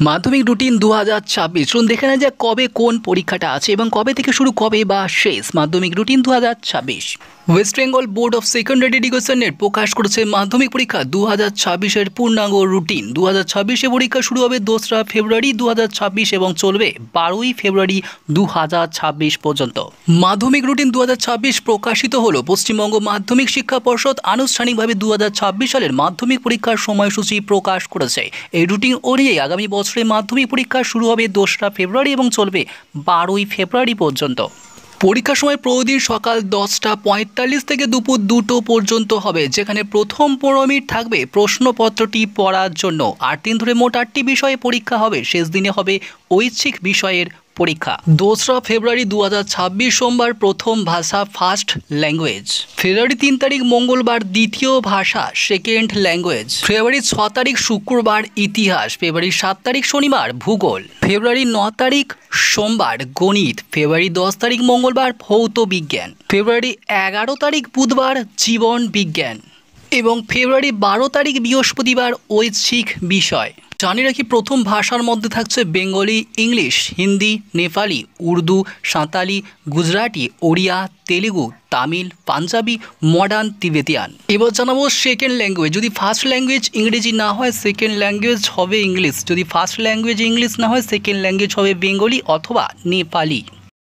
মাধ্যমিক রুটিন 2026 চলুন দেখে নেওয়া যাক কবে কোন পরীক্ষাটা আছে এবং কবে থেকে শুরু কবে বা শেষ মাধ্যমিক routine 2026। West Bengal board of secondary এডুকেশনের প্রকাশ করেছে মাধ্যমিক পরীক্ষা 2026-এর পূর্ণাঙ্গ রুটিন। 2026-এ পরীক্ষা শুরু হবে 2রা ফেব্রুয়ারি 2026 এবং চলবে 12ই ফেব্রুয়ারি 2026 পর্যন্ত। মাধ্যমিক রুটিন 2026 প্রকাশিত হলো পশ্চিমবঙ্গ মাধ্যমিক শিক্ষা পর্ষদ আনুষ্ঠানিকভাবে 2026 সালের মাধ্যমিক পরীক্ষার সময়সূচি প্রকাশ করেছে। এই রুটিন অনুযায়ী আগামী বছরে মাধ্যমিক পরীক্ষা শুরু হবে 2রা ফেব্রুয়ারি এবং চলবে 12ই ফেব্রুয়ারি পর্যন্ত। পরীক্ষার সময় প্রতিদিন সকাল 10:45 থেকে দুপুর 2টো পর্যন্ত হবে, যেখানে প্রথম 15 মিনিট থাকবে প্রশ্নপত্রটি পড়ার জন্য। 8 দিন ধরে মোট 8টি বিষয়ে পরীক্ষা হবে। শেষ দিনে হবে ঐচ্ছিক বিষয়ের পরীক্ষা। 2রা ফেব্রুয়ারি 2026 সোমবার প্রথম ভাষা ফার্স্ট ল্যাঙ্গুয়েজ। ফেব্রুয়ারি 3 তারিখ মঙ্গলবার দ্বিতীয় ভাষা সেকেন্ড ল্যাঙ্গুয়েজ। ফেব্রুয়ারি 6 তারিখ শুক্রবার ইতিহাস। ফেব্রুয়ারি 7 তারিখ শনিবার ভূগোল। ফেব্রুয়ারি 9 তারিখ সোমবার গণিত। ফেব্রুয়ারি 10 তারিখ মঙ্গলবার ভৌত বিজ্ঞান। ফেব্রুয়ারি 11 তারিখ বুধবার জীবন বিজ্ঞান এবং ফেব্রুয়ারি 12 তারিখ বৃহস্পতিবার ঐচ্ছিক বিষয়। জানিয়ে রাখি, প্রথম ভাষার মধ্যে থাকছে Bengali, English, Hindi, Nepali, Urdu, Santali, Gujarati, Odia, Telugu, Tamil, Punjabi, modern, Tibetan. এবার জানাবো সেকেন্ড ল্যাঙ্গুয়েজ। যদি ফার্স্ট ল্যাঙ্গুয়েজ ইংরেজি না হয় সেকেন্ড ল্যাঙ্গুয়েজ হবে ইংলিশ। যদি ফার্স্ট ল্যাঙ্গুয়েজ ইংলিশ না হয় সেকেন্ড ল্যাঙ্গুয়েজ হবে বেঙ্গলি অথবা নেপালি।